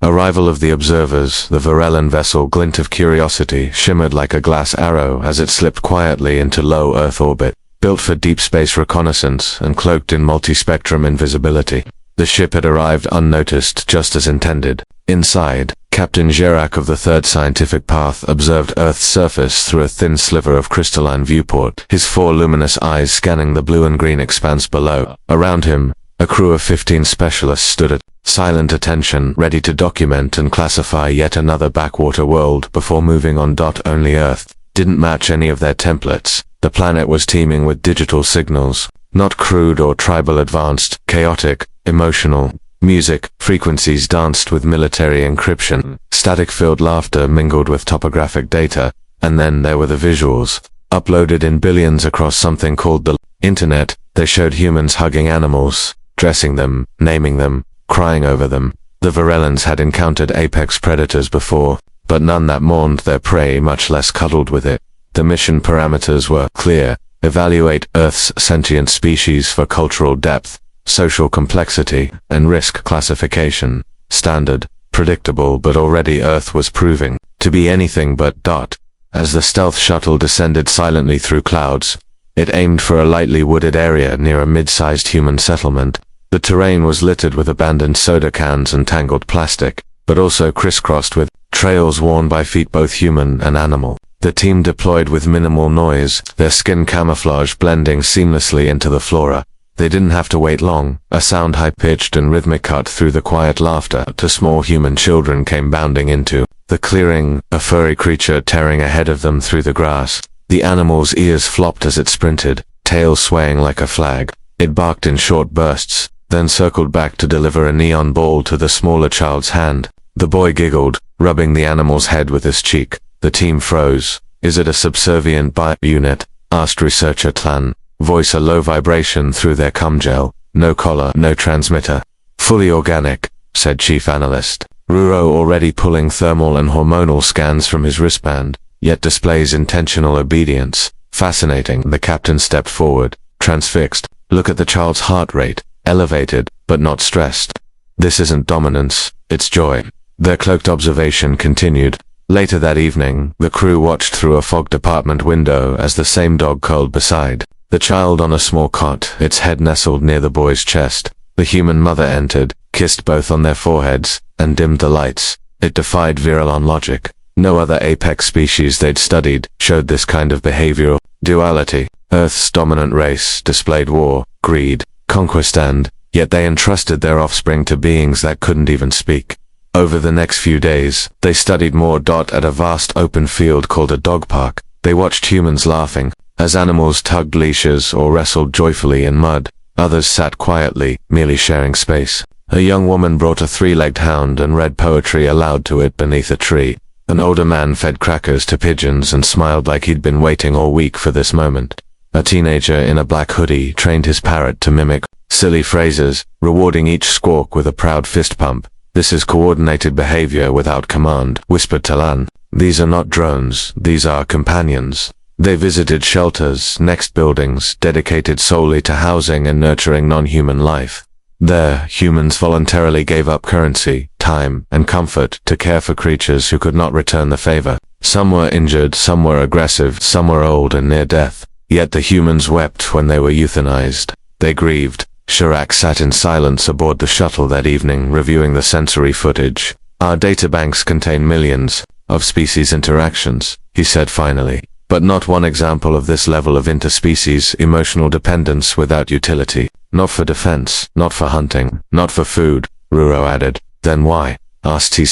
Arrival of the observers, the Varellan vessel glint of curiosity shimmered like a glass arrow as it slipped quietly into low Earth orbit, built for deep space reconnaissance and cloaked in multi-spectrum invisibility. The ship had arrived unnoticed, just as intended. Inside, Captain Gerak of the Third Scientific Path observed Earth's surface through a thin sliver of crystalline viewport, his 4 luminous eyes scanning the blue and green expanse below. Around him, a crew of 15 specialists stood at silent attention, ready to document and classify yet another backwater world before moving on. Only Earth didn't match any of their templates. The planet was teeming with digital signals, not crude or tribal, advanced, chaotic, emotional. Music, frequencies danced with military encryption, static-filled laughter mingled with topographic data, and then there were the visuals, uploaded in billions across something called the Internet. They showed humans hugging animals, dressing them, naming them, crying over them. The Varellans had encountered apex predators before, but none that mourned their prey, much less cuddled with it. The mission parameters were clear: evaluate Earth's sentient species for cultural depth, social complexity, and risk classification. Standard, predictable, but already Earth was proving to be anything but. As the stealth shuttle descended silently through clouds, it aimed for a lightly wooded area near a mid-sized human settlement. The terrain was littered with abandoned soda cans and tangled plastic, but also crisscrossed with trails worn by feet both human and animal. The team deployed with minimal noise, their skin camouflage blending seamlessly into the flora. They didn't have to wait long. A sound high-pitched and rhythmic cut through the quiet laughter to small human children came bounding into the clearing, a furry creature tearing ahead of them through the grass. The animal's ears flopped as it sprinted, tail swaying like a flag. It barked in short bursts, then circled back to deliver a neon ball to the smaller child's hand. The boy giggled, rubbing the animal's head with his cheek. The team froze. "Is it a subservient bio-unit?" asked researcher Tlan, voice a low vibration through their cum gel. "No collar, no transmitter. Fully organic," said Chief Analyst. Ruro already pulling thermal and hormonal scans from his wristband, yet displays intentional obedience. "Fascinating." The captain stepped forward, transfixed. "Look at the child's heart rate, elevated, but not stressed. This isn't dominance, it's joy." Their cloaked observation continued. Later that evening, the crew watched through a fog department window as the same dog curled beside the child on a small cot, its head nestled near the boy's chest. The human mother entered, kissed both on their foreheads, and dimmed the lights. It defied Varellan logic. No other apex species they'd studied showed this kind of behavioral duality. Earth's dominant race displayed war, greed, conquest, and yet they entrusted their offspring to beings that couldn't even speak. Over the next few days, they studied more. At a vast open field called a dog park, they watched humans laughing as animals tugged leashes or wrestled joyfully in mud. Others sat quietly, merely sharing space. A young woman brought a 3-legged hound and read poetry aloud to it beneath a tree. An older man fed crackers to pigeons and smiled like he'd been waiting all week for this moment. A teenager in a black hoodie trained his parrot to mimic silly phrases, rewarding each squawk with a proud fist pump. "This is coordinated behavior without command," whispered Talan. "These are not drones, these are companions." They visited shelters, next buildings, dedicated solely to housing and nurturing non-human life. There, humans voluntarily gave up currency, time, and comfort to care for creatures who could not return the favor. Some were injured, some were aggressive, some were old and near death. Yet the humans wept when they were euthanized. They grieved. Gerak sat in silence aboard the shuttle that evening, reviewing the sensory footage. "Our databanks contain millions of species interactions," he said finally, "but not one example of this level of interspecies emotional dependence without utility. Not for defense, not for hunting, not for food," Ruro added. "Then why?" asked T.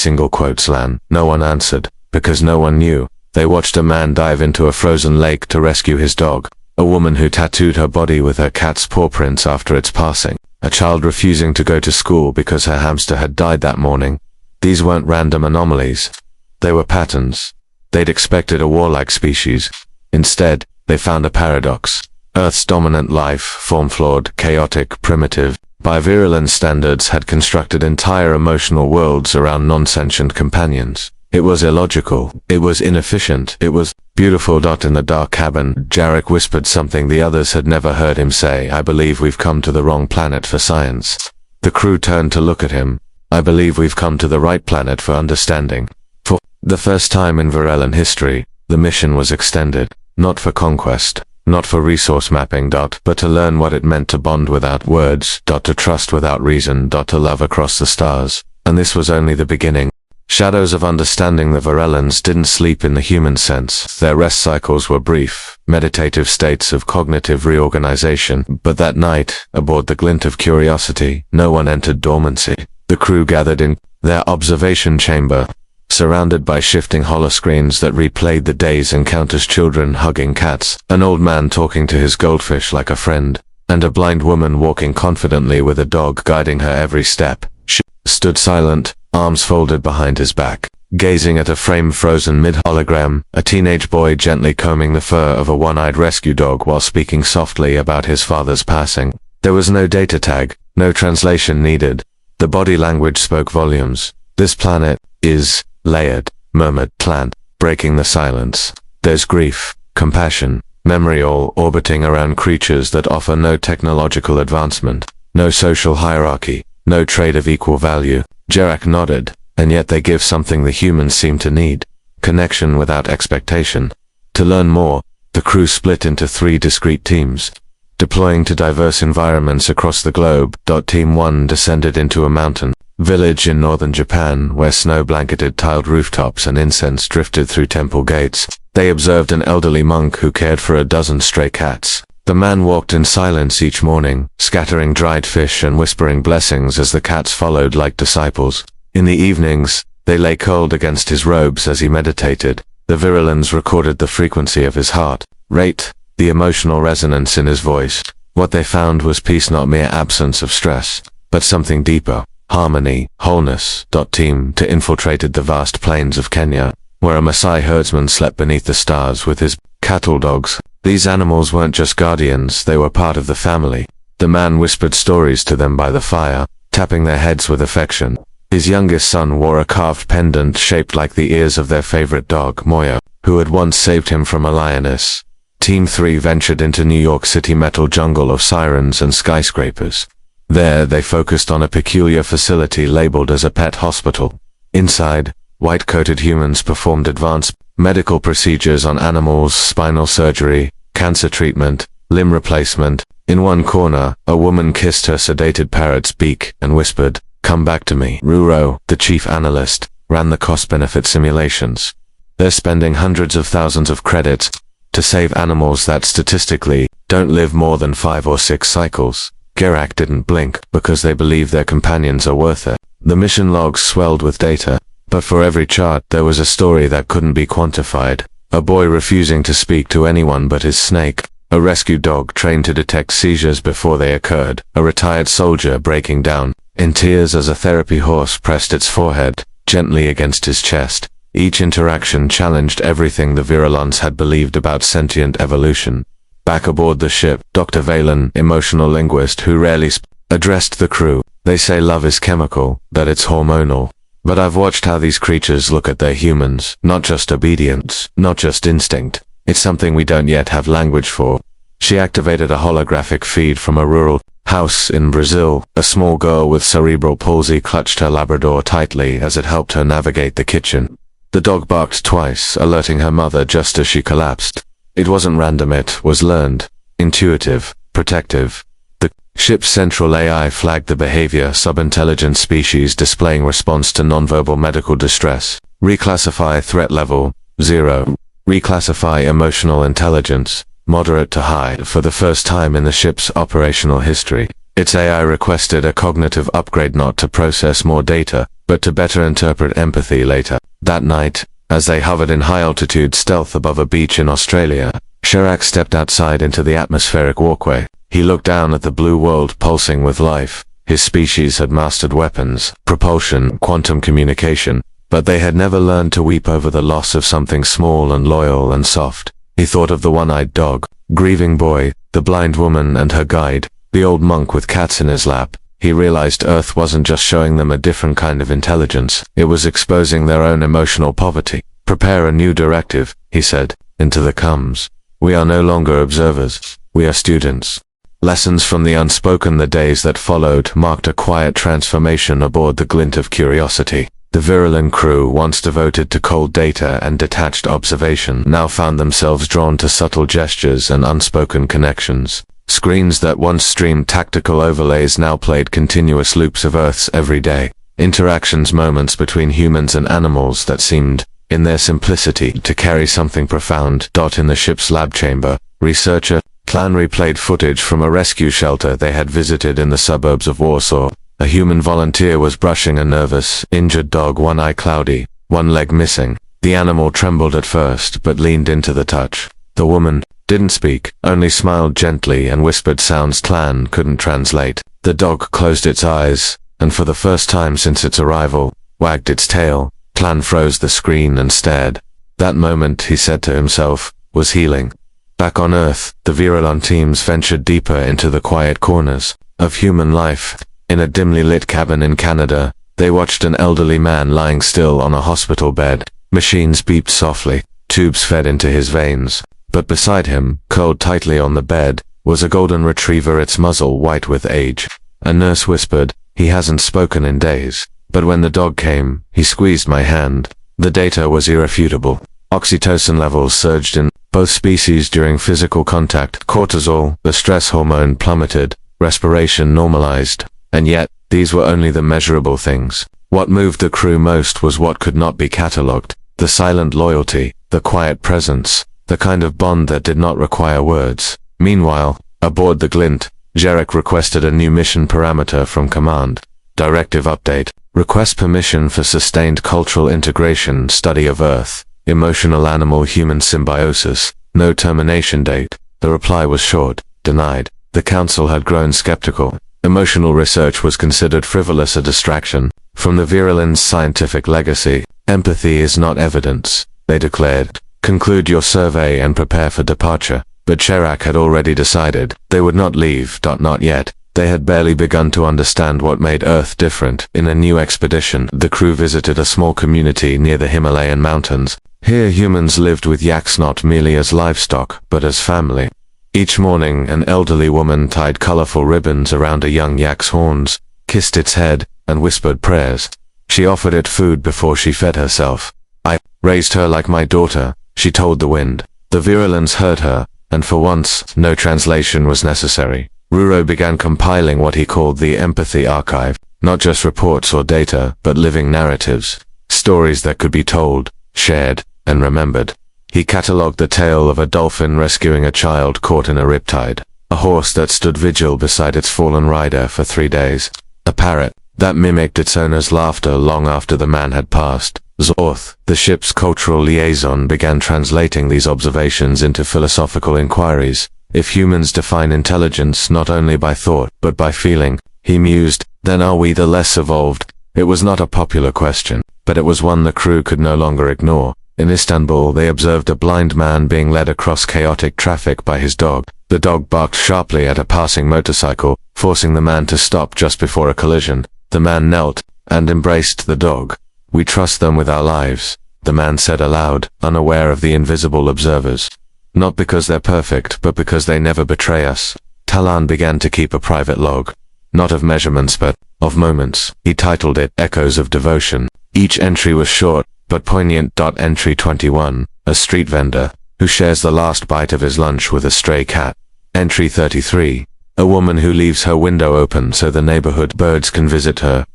Lan. No one answered, because no one knew. They watched a man dive into a frozen lake to rescue his dog. A woman who tattooed her body with her cat's paw prints after its passing. A child refusing to go to school because her hamster had died that morning. These weren't random anomalies. They were patterns. They'd expected a warlike species. Instead, they found a paradox. Earth's dominant life, form-flawed, chaotic, primitive, by Varellan standards had constructed entire emotional worlds around non-sentient companions. It was illogical. It was inefficient. It was beautiful. In the dark cabin, Gerak whispered something the others had never heard him say. "I believe we've come to the wrong planet for science." The crew turned to look at him. I believe we've come to the right planet for understanding. For the first time in Varellan history, the mission was extended, not for conquest, not for resource mapping, but to learn what it meant to bond without words, to trust without reason, to love across the stars. And this was only the beginning. Shadows of understanding the Varellans didn't sleep in the human sense. Their rest cycles were brief, meditative states of cognitive reorganization. But that night, aboard the Glint of Curiosity, no one entered dormancy. The crew gathered in their observation chamber, surrounded by shifting holoscreens that replayed the day's encounters: children hugging cats, an old man talking to his goldfish like a friend, and a blind woman walking confidently with a dog guiding her every step. She stood silent, arms folded behind his back, gazing at a frame frozen mid-hologram, a teenage boy gently combing the fur of a one-eyed rescue dog while speaking softly about his father's passing. There was no data tag, no translation needed. The body language spoke volumes. "This planet is layered," murmured Plant, breaking the silence. "There's grief, compassion, memory, all orbiting around creatures that offer no technological advancement, no social hierarchy, no trade of equal value." Jarak nodded. "And yet they give something the humans seem to need: connection without expectation." To learn more, the crew split into 3 discrete teams, deploying to diverse environments across the globe. Team 1 descended into a mountain village in northern Japan, where snow-blanketed tiled rooftops and incense drifted through temple gates. They observed an elderly monk who cared for a dozen stray cats. The man walked in silence each morning, scattering dried fish and whispering blessings as the cats followed like disciples. In the evenings, they lay cold against his robes as he meditated. The Virulans recorded the frequency of his heart rate, the emotional resonance in his voice. What they found was peace, not mere absence of stress, but something deeper: harmony, wholeness. Team 2 infiltrated the vast plains of Kenya, where a Maasai herdsman slept beneath the stars with his cattle dogs. These animals weren't just guardians, they were part of the family. The man whispered stories to them by the fire, tapping their heads with affection. His youngest son wore a carved pendant shaped like the ears of their favorite dog, Moyo, who had once saved him from a lioness. Team 3 ventured into New York City metal jungle of sirens and skyscrapers. There, they focused on a peculiar facility labeled as a pet hospital. Inside, white-coated humans performed advanced medical procedures on animals: spinal surgery, cancer treatment, limb replacement. In one corner, a woman kissed her sedated parrot's beak and whispered, "Come back to me." Ruro, the chief analyst, ran the cost-benefit simulations. They're spending hundreds of thousands of credits to save animals that statistically don't live more than 5 or 6 cycles. Gerak didn't blink, because they believe their companions are worth it. The mission logs swelled with data, but for every chart there was a story that couldn't be quantified. A boy refusing to speak to anyone but his snake, a rescue dog trained to detect seizures before they occurred, a retired soldier breaking down in tears as a therapy horse pressed its forehead gently against his chest. Each interaction challenged everything the Virulans had believed about sentient evolution. Back aboard the ship, Dr. Valen, emotional linguist who rarely addressed the crew, "They say love is chemical, that it's hormonal. But I've watched how these creatures look at their humans, not just obedience, not just instinct. It's something we don't yet have language for." She activated a holographic feed from a rural house in Brazil. A small girl with cerebral palsy clutched her Labrador tightly as it helped her navigate the kitchen. The dog barked twice, alerting her mother just as she collapsed. It wasn't random, it was learned, intuitive, protective. The ship's central AI flagged the behavior: sub-intelligent species displaying response to nonverbal medical distress. Reclassify threat level 0. Reclassify emotional intelligence moderate to high. For the first time in the ship's operational history, its AI requested a cognitive upgrade, not to process more data, but to better interpret empathy later. That night, as they hovered in high-altitude stealth above a beach in Australia, Sharak stepped outside into the atmospheric walkway. He looked down at the blue world pulsing with life. His species had mastered weapons, propulsion, quantum communication, but they had never learned to weep over the loss of something small and loyal and soft. He thought of the one-eyed dog, grieving boy, the blind woman and her guide, the old monk with cats in his lap. He realized Earth wasn't just showing them a different kind of intelligence, it was exposing their own emotional poverty. "Prepare a new directive," he said, into the comms. "We are no longer observers, we are students. Lessons from the unspoken. The days that followed marked a quiet transformation aboard the Glint of Curiosity. The virulent crew, once devoted to cold data and detached observation, now found themselves drawn to subtle gestures and unspoken connections. Screens that once streamed tactical overlays now played continuous loops of Earth's everyday interactions, moments between humans and animals that seemed, in their simplicity, to carry something profound. In the ship's lab chamber, researcher Clan replayed footage from a rescue shelter they had visited in the suburbs of Warsaw. A human volunteer was brushing a nervous, injured dog, one eye cloudy, one leg missing. The animal trembled at first, but leaned into the touch. The woman didn't speak, only smiled gently and whispered sounds Clan couldn't translate. The dog closed its eyes, and for the first time since its arrival, wagged its tail. Clan froze the screen and stared. That moment, he said to himself, was healing. Back on Earth, the virulent teams ventured deeper into the quiet corners of human life. In a dimly lit cabin in Canada, they watched an elderly man lying still on a hospital bed. Machines beeped softly, tubes fed into his veins. But beside him, curled tightly on the bed, was a golden retriever, its muzzle white with age. A nurse whispered, "He hasn't spoken in days." But when the dog came, he squeezed my hand. The data was irrefutable. Oxytocin levels surged in both species during physical contact. Cortisol, the stress hormone, plummeted. Respiration normalized. And yet, these were only the measurable things. What moved the crew most was what could not be catalogued. The silent loyalty, the quiet presence, the kind of bond that did not require words. Meanwhile, aboard the Glint, Jarek requested a new mission parameter from command. Directive update. Request permission for sustained cultural integration, study of Earth, emotional animal-human symbiosis, no termination date. The reply was short, denied. The council had grown skeptical. Emotional research was considered frivolous, a distraction from the virulent's scientific legacy. Empathy is not evidence, they declared. Conclude your survey and prepare for departure. But Chirac had already decided they would not leave. Not yet. They had barely begun to understand what made Earth different. In a new expedition, the crew visited a small community near the Himalayan mountains. Here humans lived with yaks not merely as livestock, but as family. Each morning, an elderly woman tied colorful ribbons around a young yak's horns, kissed its head, and whispered prayers. She offered it food before she fed herself. "I raised her like my daughter," she told the wind. The virulence heard her, and for once, no translation was necessary. Ruro began compiling what he called the empathy archive, not just reports or data, but living narratives. Stories that could be told, shared, and remembered. He catalogued the tale of a dolphin rescuing a child caught in a riptide, a horse that stood vigil beside its fallen rider for 3 days, a parrot that mimicked its owner's laughter long after the man had passed. Zorth, the ship's cultural liaison, began translating these observations into philosophical inquiries. If humans define intelligence not only by thought but by feeling, he mused, then are we the less evolved? It was not a popular question, but it was one the crew could no longer ignore. In Istanbul, they observed a blind man being led across chaotic traffic by his dog. The dog barked sharply at a passing motorcycle, forcing the man to stop just before a collision. The man knelt and embraced the dog. "We trust them with our lives," the man said aloud, unaware of the invisible observers. "Not because they're perfect, but because they never betray us." Talan began to keep a private log, not of measurements but of moments. He titled it Echoes of Devotion. Each entry was short, but poignant. Entry 21, a street vendor, who shares the last bite of his lunch with a stray cat. Entry 33, a woman who leaves her window open so the neighborhood birds can visit her.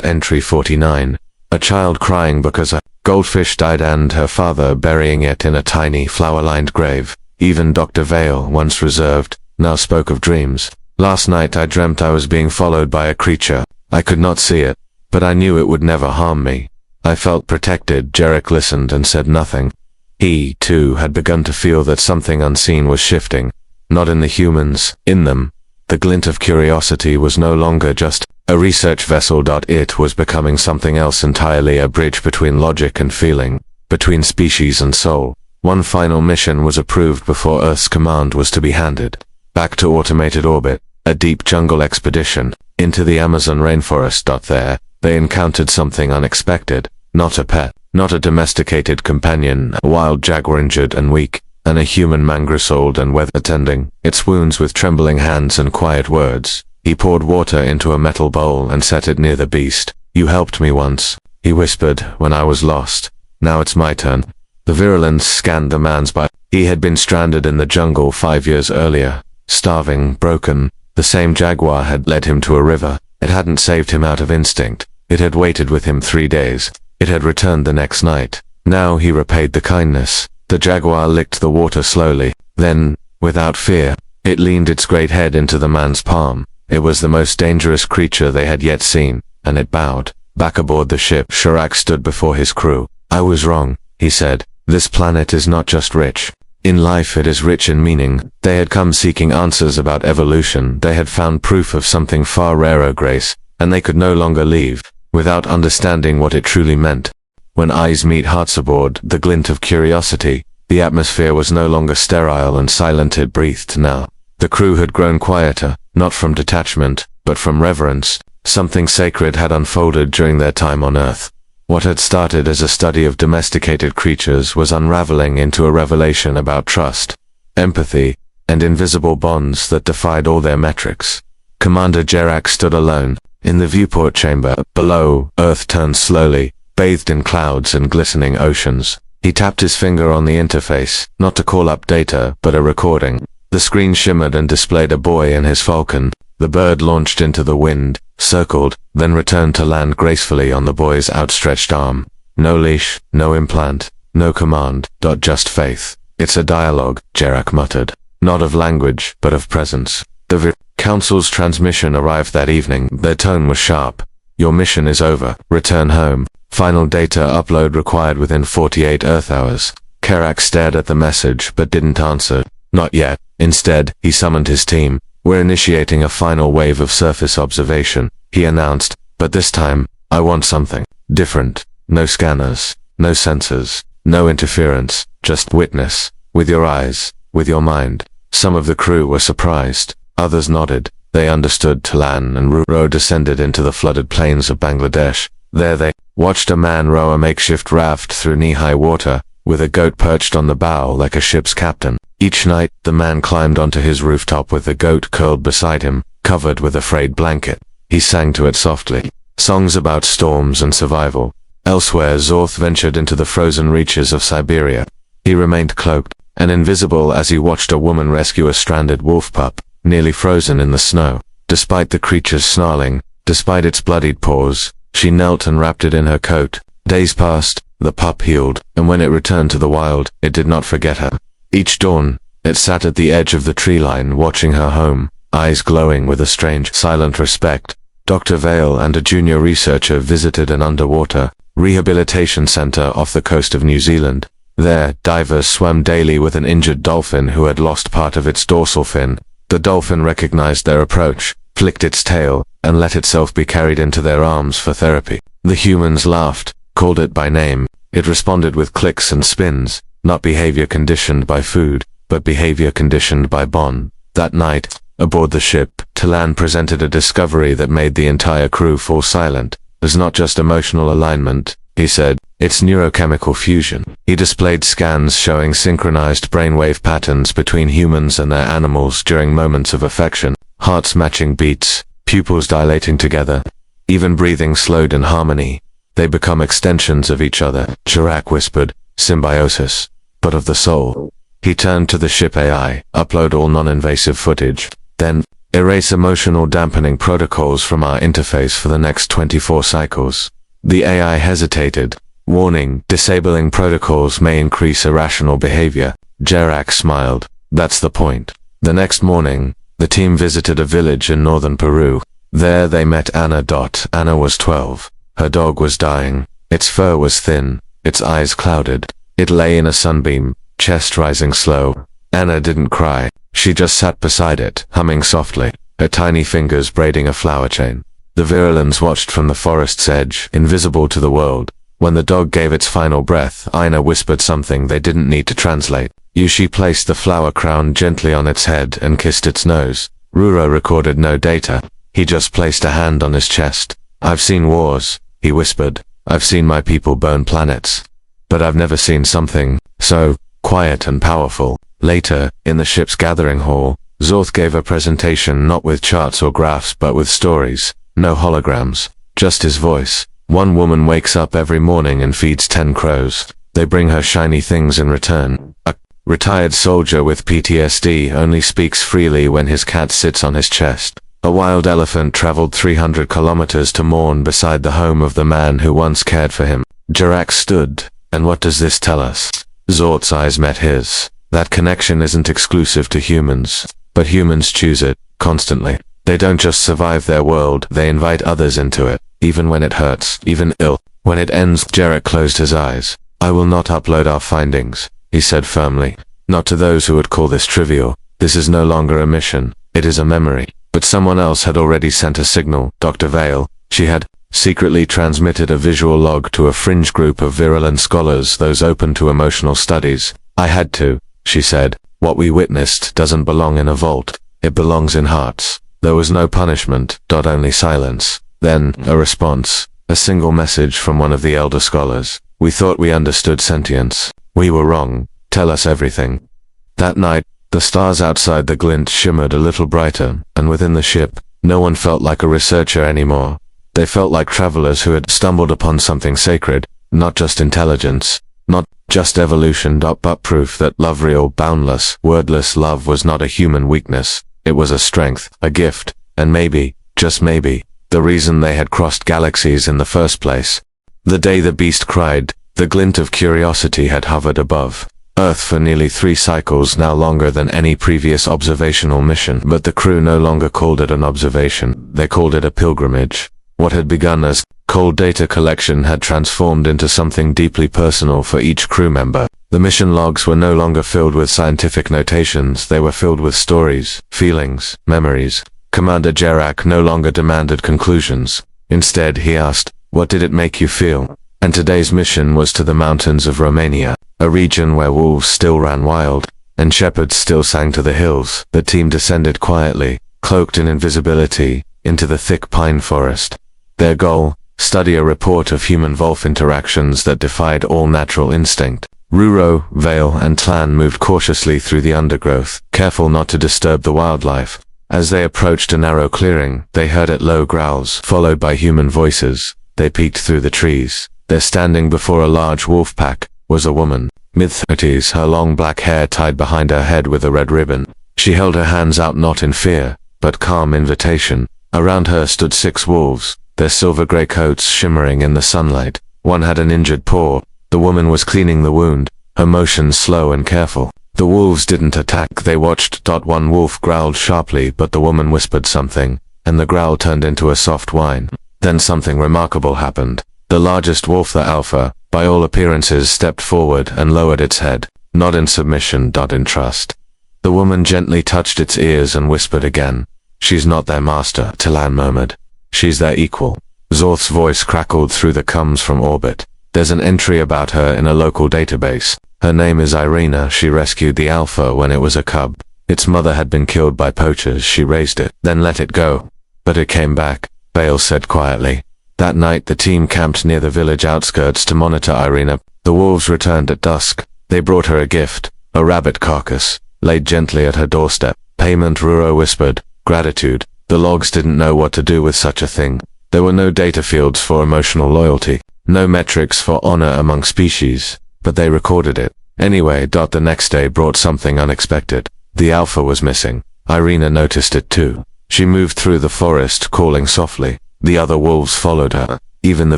Entry 49, a child crying because a goldfish died and her father burying it in a tiny flower-lined grave. Even Dr. Vale, once reserved, now spoke of dreams. "Last night I dreamt I was being followed by a creature. I could not see it, but I knew it would never harm me. I felt protected." Jarek listened and said nothing. He, too, had begun to feel that something unseen was shifting. Not in the humans, in them. The Glint of Curiosity was no longer just a research vessel. It was becoming something else entirely, a bridge between logic and feeling, between species and soul. One final mission was approved before Earth's command was to be handed. Back to automated orbit, a deep jungle expedition, into the Amazon rainforest. There, they encountered something unexpected. Not a pet, not a domesticated companion, a wild jaguar, injured and weak, and a human mangrove and weather attending its wounds with trembling hands and quiet words. He poured water into a metal bowl and set it near the beast. "You helped me once," he whispered, "when I was lost. Now it's my turn." The virulence scanned the man's body. He had been stranded in the jungle 5 years earlier, starving, broken. The same jaguar had led him to a river. It hadn't saved him out of instinct. It had waited with him 3 days. It had returned the next night. Now he repaid the kindness. The jaguar licked the water slowly. Then, without fear, it leaned its great head into the man's palm. It was the most dangerous creature they had yet seen, and it bowed. Back aboard the ship, Chirac stood before his crew. "I was wrong," he said. "This planet is not just rich. In life it is rich in meaning." They had come seeking answers about evolution. They had found proof of something far rarer, grace, and they could no longer leave without understanding what it truly meant. When eyes meet hearts aboard the glint of curiosity, the atmosphere was no longer sterile and silent. It breathed now. The crew had grown quieter, not from detachment, but from reverence. Something sacred had unfolded during their time on Earth. What had started as a study of domesticated creatures was unraveling into a revelation about trust, empathy, and invisible bonds that defied all their metrics. Commander Chirac stood alone. In the viewport chamber, below, Earth turned slowly, bathed in clouds and glistening oceans. He tapped his finger on the interface, not to call up data, but a recording. The screen shimmered and displayed a boy and his falcon. The bird launched into the wind, circled, then returned to land gracefully on the boy's outstretched arm. No leash, no implant, no command, just faith. "It's a dialogue," Chirac muttered. "Not of language, but of presence." The Council's transmission arrived that evening. Their tone was sharp. "Your mission is over. Return home. Final data upload required within 48 Earth hours." Chirac stared at the message, but didn't answer. Not yet. Instead, he summoned his team. "We're initiating a final wave of surface observation," he announced. "But this time, I want something different. No scanners, no sensors, no interference, just witness. With your eyes, with your mind." Some of the crew were surprised. Others nodded. They understood. Talan and Ruro descended into the flooded plains of Bangladesh. There they watched a man row a makeshift raft through knee-high water, with a goat perched on the bow like a ship's captain. Each night, the man climbed onto his rooftop with the goat curled beside him, covered with a frayed blanket. He sang to it softly, songs about storms and survival. Elsewhere, Zorth ventured into the frozen reaches of Siberia. He remained cloaked and invisible as he watched a woman rescue a stranded wolf pup, nearly frozen in the snow. Despite the creature's snarling, despite its bloodied paws, she knelt and wrapped it in her coat. Days passed, the pup healed, and when it returned to the wild, it did not forget her. Each dawn, it sat at the edge of the tree line watching her home, eyes glowing with a strange, silent respect. Dr. Vale and a junior researcher visited an underwater rehabilitation center off the coast of New Zealand. There, divers swam daily with an injured dolphin who had lost part of its dorsal fin. The dolphin recognized their approach, flicked its tail, and let itself be carried into their arms for therapy. The humans laughed, called it by name. It responded with clicks and spins, not behavior conditioned by food, but behavior conditioned by bond. That night, aboard the ship, Talan presented a discovery that made the entire crew fall silent. "It's not just emotional alignment," he said, "it's neurochemical fusion." He displayed scans showing synchronized brainwave patterns between humans and their animals during moments of affection, hearts matching beats, pupils dilating together, even breathing slowed in harmony. "They become extensions of each other," Chirac whispered, "symbiosis, but of the soul." He turned to the ship AI, "Upload all non-invasive footage. Then, erase emotional dampening protocols from our interface for the next 24 cycles." The AI hesitated. "Warning, disabling protocols may increase irrational behavior." Chirac smiled. "That's the point." The next morning, the team visited a village in northern Peru. There they met Anna. Anna was 12. Her dog was dying. Its fur was thin, its eyes clouded. It lay in a sunbeam, chest rising slow. Anna didn't cry. She just sat beside it, humming softly, her tiny fingers braiding a flower chain. The virulence watched from the forest's edge, invisible to the world. When the dog gave its final breath, Aina whispered something they didn't need to translate. Yushi placed the flower crown gently on its head and kissed its nose. Ruro recorded no data. He just placed a hand on his chest. "I've seen wars," he whispered. "I've seen my people burn planets. But I've never seen something so quiet and powerful. Later, in the ship's gathering hall, Zorth gave a presentation not with charts or graphs but with stories. No holograms, just his voice. One woman wakes up every morning and feeds 10 crows. They bring her shiny things in return. A retired soldier with PTSD only speaks freely when his cat sits on his chest. A wild elephant traveled 300 kilometers to mourn beside the home of the man who once cared for him. Jarak stood. And what does this tell us? Zort's eyes met his. That connection isn't exclusive to humans, but humans choose it, constantly. They don't just survive their world, they invite others into it, even when it hurts, even ill. When it ends, Jarak closed his eyes. I will not upload our findings, he said firmly. Not to those who would call this trivial. This is no longer a mission, it is a memory. But someone else had already sent a signal, Dr. Vale. She had secretly transmitted a visual log to a fringe group of virulent scholars, those open to emotional studies. I had to, she said. What we witnessed doesn't belong in a vault. It belongs in hearts. There was no punishment, only silence. Then, a response. A single message from one of the elder scholars. We thought we understood sentience. We were wrong. Tell us everything. That night, the stars outside the glint shimmered a little brighter, and within the ship, no one felt like a researcher anymore. They felt like travelers who had stumbled upon something sacred, not just intelligence, not just evolution, but proof that love, real, boundless, wordless love was not a human weakness. It was a strength, a gift, and maybe, just maybe, the reason they had crossed galaxies in the first place. The day the beast cried, the glint of curiosity had hovered above Earth for nearly 3 cycles, now longer than any previous observational mission, but the crew no longer called it an observation, they called it a pilgrimage. What had begun as cold data collection had transformed into something deeply personal for each crew member. The mission logs were no longer filled with scientific notations, they were filled with stories, feelings, memories. Commander Jarak no longer demanded conclusions. Instead, he asked, what did it make you feel? And today's mission was to the mountains of Romania, a region where wolves still ran wild, and shepherds still sang to the hills. The team descended quietly, cloaked in invisibility, into the thick pine forest. Their goal, study a report of human-wolf interactions that defied all natural instinct. Ruro, Vale, and Tlan moved cautiously through the undergrowth, careful not to disturb the wildlife. As they approached a narrow clearing, they heard it low growls, followed by human voices. They peeked through the trees. There, standing before a large wolf pack, was a woman, mid-30s, her long black hair tied behind her head with a red ribbon. She held her hands out not in fear, but calm invitation. Around her stood 6 wolves, their silver-gray coats shimmering in the sunlight. One had an injured paw. The woman was cleaning the wound, her motions slow and careful. The wolves didn't attack, they watched. One wolf growled sharply, but the woman whispered something, and the growl turned into a soft whine. Then something remarkable happened. The largest wolf, the alpha, by all appearances stepped forward and lowered its head, not in submission, in trust. The woman gently touched its ears and whispered again. She's not their master, Tlan murmured. She's their equal. Zorth's voice crackled through the coms from orbit. There's an entry about her in a local database. Her name is Irina. She rescued the alpha when it was a cub. Its mother had been killed by poachers. She raised it, then let it go. But it came back, Bale said quietly. That night the team camped near the village outskirts to monitor Irina. The wolves returned at dusk. They brought her a gift, a rabbit carcass, laid gently at her doorstep. Payment, Ruro whispered. Gratitude. The logs didn't know what to do with such a thing. There were no data fields for emotional loyalty, no metrics for honor among species, but they recorded it. Anyway, the next day brought something unexpected. The alpha was missing. Irina noticed it too. She moved through the forest, calling softly. The other wolves followed her. Even the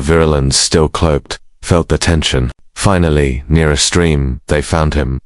virulents, still cloaked, felt the tension. Finally, near a stream, they found him.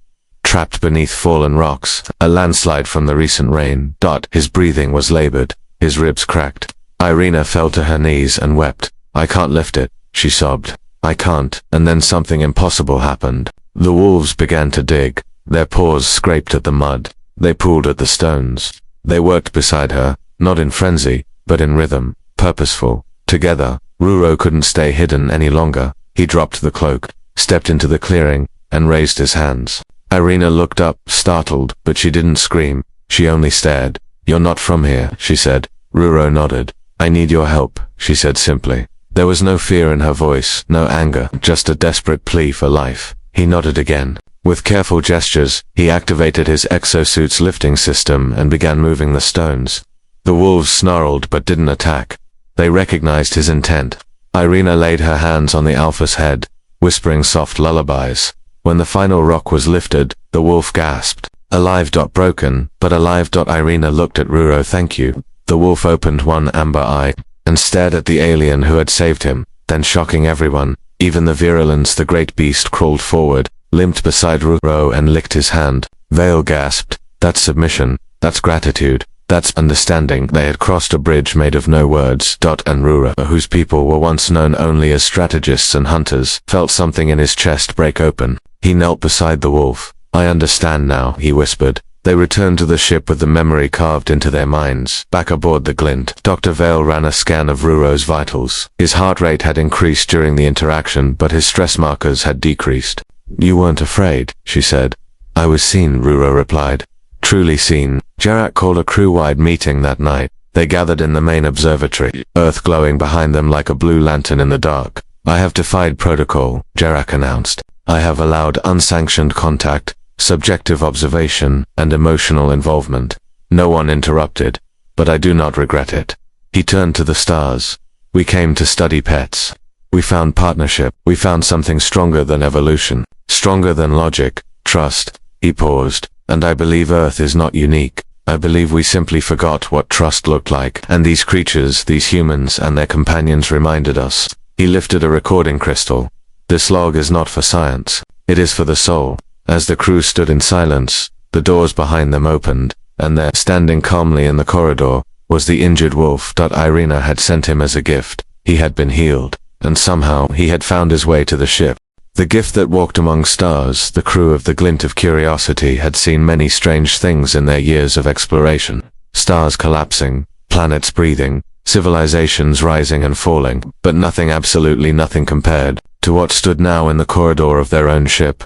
Trapped beneath fallen rocks, a landslide from the recent rain. His breathing was labored, his ribs cracked. Irina fell to her knees and wept. I can't lift it, she sobbed. I can't. And then something impossible happened. The wolves began to dig. Their paws scraped at the mud. They pulled at the stones. They worked beside her, not in frenzy, but in rhythm, purposeful. Together, Ruro couldn't stay hidden any longer. He dropped the cloak, stepped into the clearing, and raised his hands. Irina looked up, startled, but she didn't scream. She only stared. You're not from here, she said. Ruro nodded. I need your help, she said simply. There was no fear in her voice, no anger, just a desperate plea for life. He nodded again. With careful gestures, he activated his exosuit's lifting system and began moving the stones. The wolves snarled but didn't attack. They recognized his intent. Irina laid her hands on the alpha's head, whispering soft lullabies. When the final rock was lifted, the wolf gasped. Alive. Broken, but alive. Irina looked at Ruro. Thank you. The wolf opened one amber eye and stared at the alien who had saved him. Then, shocking everyone, even the virulence, the great beast crawled forward, limped beside Ruro and licked his hand. Vale gasped. That's submission. That's gratitude. That's understanding. They had crossed a bridge made of no words. And Ruro, whose people were once known only as strategists and hunters, felt something in his chest break open. He knelt beside the wolf. I understand now, he whispered. They returned to the ship with the memory carved into their minds. Back aboard the Glint, Dr. Vale ran a scan of Ruro's vitals. His heart rate had increased during the interaction, but his stress markers had decreased. You weren't afraid, she said. I was seen, Ruro replied. Truly seen. Jarak called a crew-wide meeting that night. They gathered in the main observatory, Earth glowing behind them like a blue lantern in the dark. I have defied protocol, Jarak announced. I have allowed unsanctioned contact, subjective observation, and emotional involvement. No one interrupted, but I do not regret it. He turned to the stars. We came to study pets. We found partnership. We found something stronger than evolution, stronger than logic, trust. He paused. And I believe Earth is not unique. I believe we simply forgot what trust looked like, and these creatures, these humans and their companions reminded us. He lifted a recording crystal. This log is not for science. It is for the soul. As the crew stood in silence, the doors behind them opened, and there, standing calmly in the corridor, was the injured wolf. Irina had sent him as a gift. He had been healed, and somehow he had found his way to the ship. The gift that walked among stars. The crew of the Glint of Curiosity had seen many strange things in their years of exploration. Stars collapsing, planets breathing, civilizations rising and falling, but nothing, absolutely nothing compared to what stood now in the corridor of their own ship.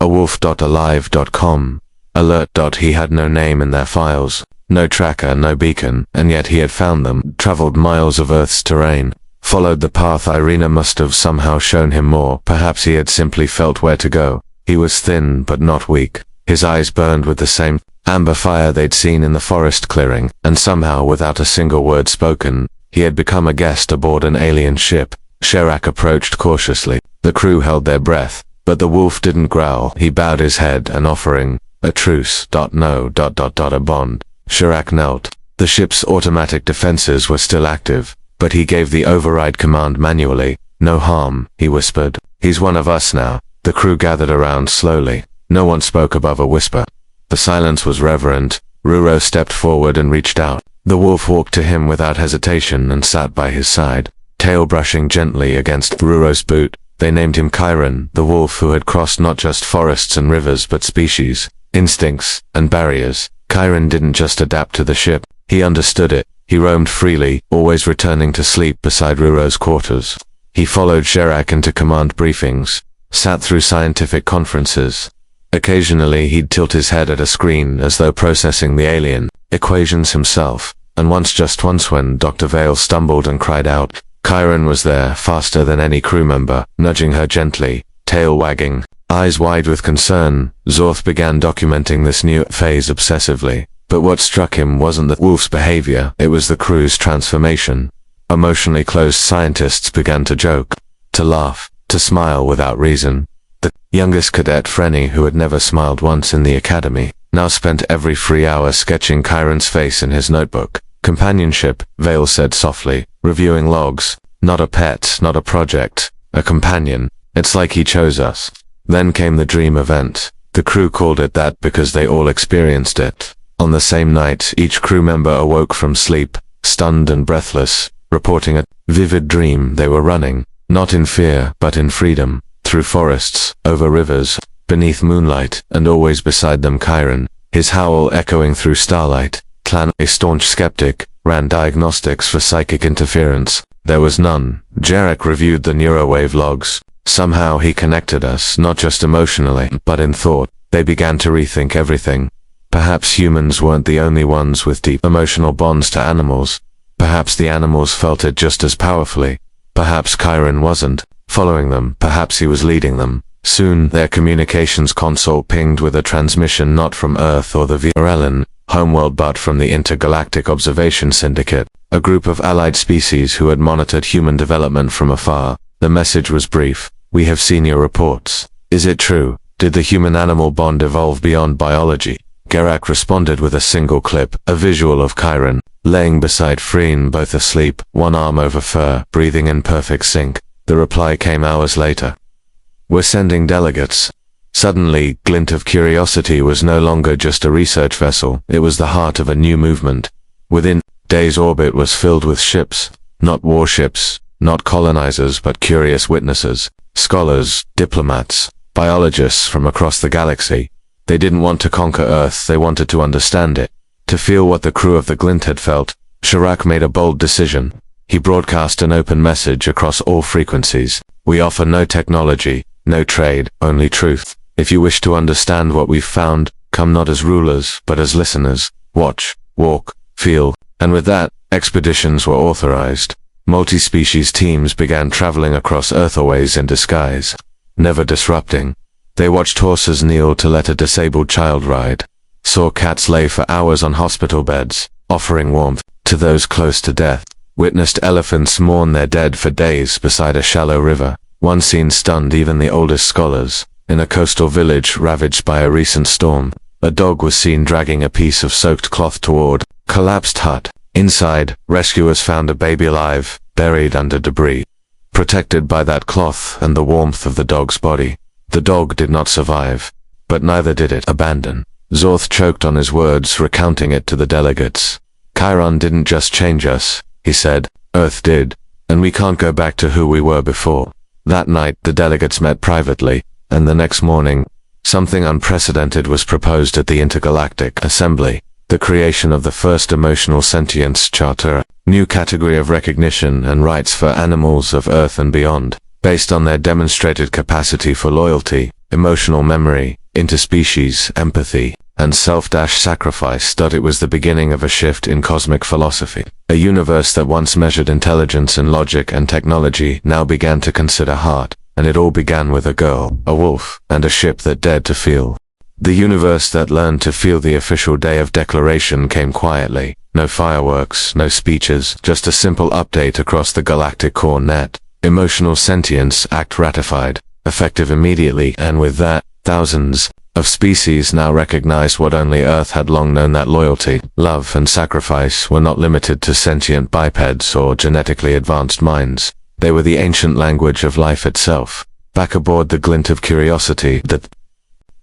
Awolf.alive.com. Alert. He had no name in their files, no tracker, no beacon, and yet he had found them, traveled miles of Earth's terrain, followed the path. Irina must have somehow shown him more. Perhaps he had simply felt where to go. He was thin but not weak. His eyes burned with the same amber fire they'd seen in the forest clearing, and somehow, without a single word spoken, he had become a guest aboard an alien ship. Sherak approached cautiously. The crew held their breath, but the wolf didn't growl. He bowed his head, and offering a truce. No. A bond. Sherak knelt. The ship's automatic defenses were still active, but he gave the override command manually. No harm, he whispered. He's one of us now. The crew gathered around slowly. No one spoke above a whisper. The silence was reverent. Ruro stepped forward and reached out. The wolf walked to him without hesitation and sat by his side, tail brushing gently against Ruro's boot. They named him Chiron, the wolf who had crossed not just forests and rivers but species, instincts, and barriers. Chiron didn't just adapt to the ship. He understood it. He roamed freely, always returning to sleep beside Ruro's quarters. He followed Sherak into command briefings, sat through scientific conferences. Occasionally he'd tilt his head at a screen as though processing the alien equations himself, and just once when Dr. Vale stumbled and cried out, Chiron was there, faster than any crew member, nudging her gently, tail wagging, eyes wide with concern. Zorth began documenting this new phase obsessively. But what struck him wasn't the wolf's behavior, it was the crew's transformation. Emotionally closed scientists began to joke, to laugh, to smile without reason. The youngest cadet, Frenny, who had never smiled once in the academy, now spent every free hour sketching Chiron's face in his notebook. Companionship, Vale said softly, reviewing logs. Not a pet, not a project, a companion. It's like he chose us. Then came the dream event. The crew called it that because they all experienced it. On the same night, each crew member awoke from sleep, stunned and breathless, reporting a vivid dream. They were running, not in fear, but in freedom, through forests, over rivers, beneath moonlight, and always beside them Chiron, his howl echoing through starlight. Clan, a staunch skeptic, ran diagnostics for psychic interference. There was none. Jarek reviewed the neurowave logs. Somehow he connected us, not just emotionally, but in thought. They began to rethink everything. Perhaps humans weren't the only ones with deep emotional bonds to animals. Perhaps the animals felt it just as powerfully. Perhaps Chiron wasn't following them. Perhaps he was leading them. Soon, their communications console pinged with a transmission not from Earth or the Varelen homeworld but from the Intergalactic Observation Syndicate, a group of allied species who had monitored human development from afar. The message was brief. "We have seen your reports. Is it true? Did the human-animal bond evolve beyond biology?" Garak responded with a single clip, a visual of Chiron, laying beside Freen, both asleep, one arm over fur, breathing in perfect sync. The reply came hours later. "We're sending delegates." Suddenly, Glint of Curiosity was no longer just a research vessel, it was the heart of a new movement. Within days' orbit was filled with ships, not warships, not colonizers but curious witnesses, scholars, diplomats, biologists from across the galaxy. They didn't want to conquer Earth, they wanted to understand it. To feel what the crew of the Glint had felt, Shirak made a bold decision. He broadcast an open message across all frequencies. "We offer no technology, no trade, only truth. If you wish to understand what we've found, come not as rulers, but as listeners. Watch, walk, feel." And with that, expeditions were authorized. Multi-species teams began traveling across Earthways in disguise, never disrupting. They watched horses kneel to let a disabled child ride, saw cats lay for hours on hospital beds, offering warmth to those close to death, witnessed elephants mourn their dead for days beside a shallow river. One scene stunned even the oldest scholars. In a coastal village ravaged by a recent storm, a dog was seen dragging a piece of soaked cloth toward a collapsed hut. Inside, rescuers found a baby alive, buried under debris, protected by that cloth and the warmth of the dog's body. The dog did not survive, but neither did it abandon. Zorth choked on his words, recounting it to the delegates. "Chiron didn't just change us," he said, "Earth did, and we can't go back to who we were before." That night, the delegates met privately, and the next morning, something unprecedented was proposed at the Intergalactic Assembly. The creation of the first Emotional Sentience Charter, new category of recognition and rights for animals of Earth and beyond, based on their demonstrated capacity for loyalty, emotional memory, interspecies empathy, and self-sacrifice. It was the beginning of a shift in cosmic philosophy. A universe that once measured intelligence and logic and technology now began to consider heart, and it all began with a girl, a wolf, and a ship that dared to feel. The universe that learned to feel. The official day of declaration came quietly. No fireworks, no speeches, just a simple update across the galactic core net. Emotional Sentience Act ratified, effective immediately, and with that, thousands of species now recognized what only Earth had long known, that loyalty, love, and sacrifice were not limited to sentient bipeds or genetically advanced minds. They were the ancient language of life itself. Back aboard the Glint of Curiosity, the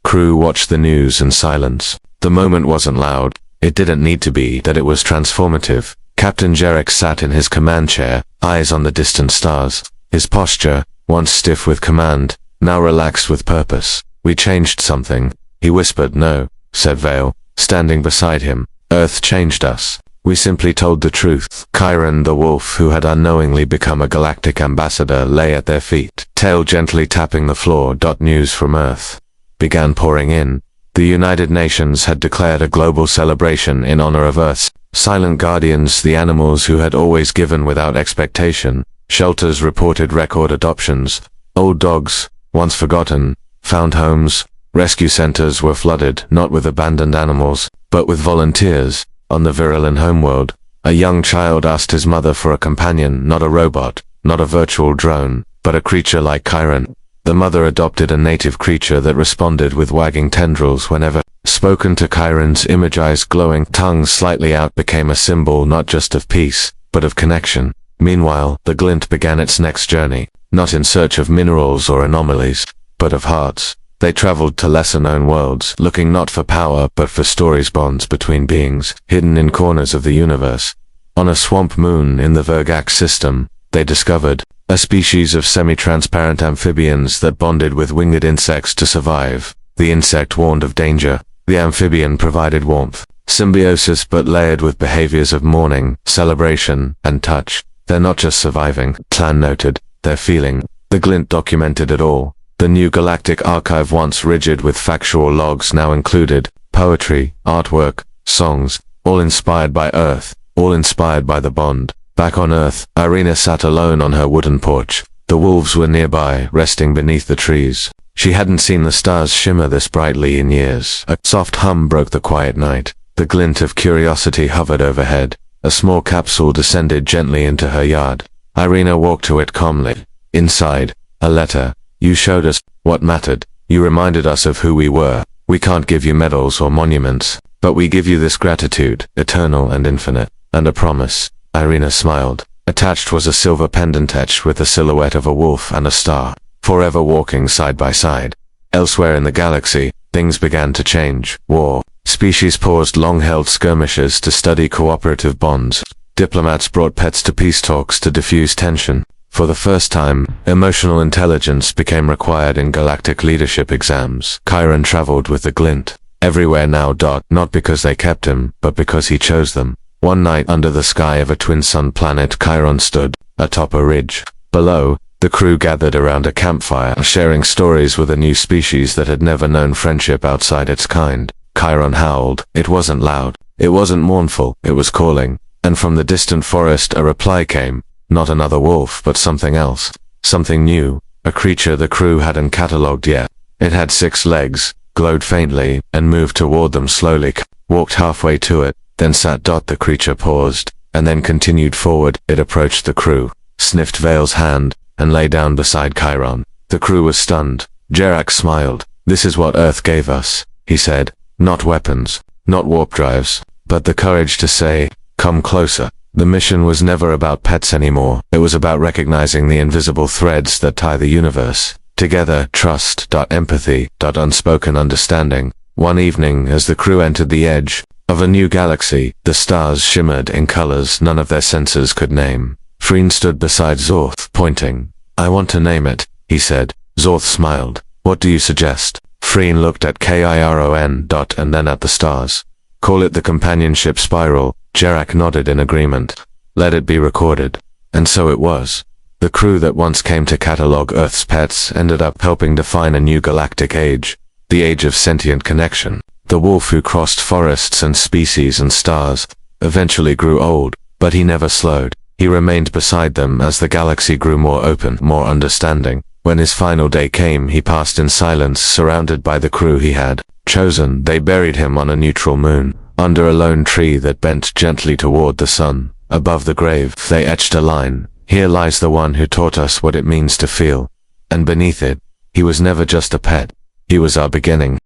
crew watched the news in silence. The moment wasn't loud. It didn't need to be. That it was transformative. Captain Jarek sat in his command chair, eyes on the distant stars. His posture, once stiff with command, now relaxed with purpose. "We changed something," he whispered. "No," said Vale, standing beside him. "Earth changed us. We simply told the truth." Chiron, the wolf who had unknowingly become a galactic ambassador, lay at their feet, tail gently tapping the floor. News from Earth began pouring in. The United Nations had declared a global celebration in honor of Earth's silent guardians, the animals who had always given without expectation. Shelters reported record adoptions. Old dogs, once forgotten, found homes. Rescue centers were flooded, not with abandoned animals, but with volunteers. On the Virulent homeworld, a young child asked his mother for a companion, not a robot, not a virtual drone, but a creature like Chiron. The mother adopted a native creature that responded with wagging tendrils whenever spoken to. Chiron's image-eyes glowing tongue slightly out became a symbol not just of peace, but of connection. Meanwhile, the Glint began its next journey, not in search of minerals or anomalies, but of hearts. They traveled to lesser-known worlds, looking not for power but for stories, bonds between beings, hidden in corners of the universe. On a swamp moon in the Vergax system, they discovered a species of semi-transparent amphibians that bonded with winged insects to survive. The insect warned of danger. The amphibian provided warmth, symbiosis, but layered with behaviors of mourning, celebration, and touch. "They're not just surviving," Clan noted, "they're feeling." The Glint documented it all. The new galactic archive, once rigid with factual logs, now included poetry, artwork, songs, all inspired by Earth, all inspired by the bond. Back on Earth, Irina sat alone on her wooden porch. The wolves were nearby, resting beneath the trees. She hadn't seen the stars shimmer this brightly in years. A soft hum broke the quiet night. The glint of curiosity hovered overhead. A small capsule descended gently into her yard. Irina walked to it calmly. Inside, a letter. You showed us what mattered. You reminded us of who we were. We can't give you medals or monuments, but we give you this gratitude, eternal and infinite, and a promise. Irina smiled. Attached was a silver pendant etched with the silhouette of a wolf and a star, forever walking side by side. Elsewhere in the galaxy, things began to change. War. Species paused long-held skirmishes to study cooperative bonds. Diplomats brought pets to peace talks to diffuse tension. For the first time, emotional intelligence became required in galactic leadership exams. Chiron traveled with the glint. Everywhere now. Not because they kept him, but because he chose them. One night under the sky of a twin-sun planet, Chiron stood atop a ridge. Below, the crew gathered around a campfire, sharing stories with a new species that had never known friendship outside its kind. Chiron howled. It wasn't loud. It wasn't mournful. It was calling. And from the distant forest a reply came. Not another wolf, but something else. Something new. A creature the crew hadn't catalogued yet. It had 6 legs, glowed faintly, and moved toward them slowly. Walked halfway to it, then sat. The creature paused, and then continued forward. It approached the crew, sniffed Vale's hand, and lay down beside Chiron. The crew was stunned. Jerak smiled. This is what Earth gave us, he said. Not weapons, not warp drives, but the courage to say, come closer. The mission was never about pets anymore. It was about recognizing the invisible threads that tie the universe together. Trust, empathy, unspoken understanding. One evening, as the crew entered the edge of a new galaxy, the stars shimmered in colors none of their senses could name. Freen stood beside Zorth, pointing. I want to name it, he said. Zorth smiled. What do you suggest? Freen looked at Chiron. And then at the stars. Call it the companionship spiral. Jerak nodded in agreement. Let it be recorded. And so it was. The crew that once came to catalog Earth's pets ended up helping define a new galactic age. The age of sentient connection. The wolf who crossed forests and species and stars eventually grew old, but he never slowed. He remained beside them as the galaxy grew more open, more understanding. When his final day came, he passed in silence, surrounded by the crew he had chosen. They buried him on a neutral moon, under a lone tree that bent gently toward the sun. Above the grave, they etched a line. Here lies the one who taught us what it means to feel. And beneath it, he was never just a pet. He was our beginning.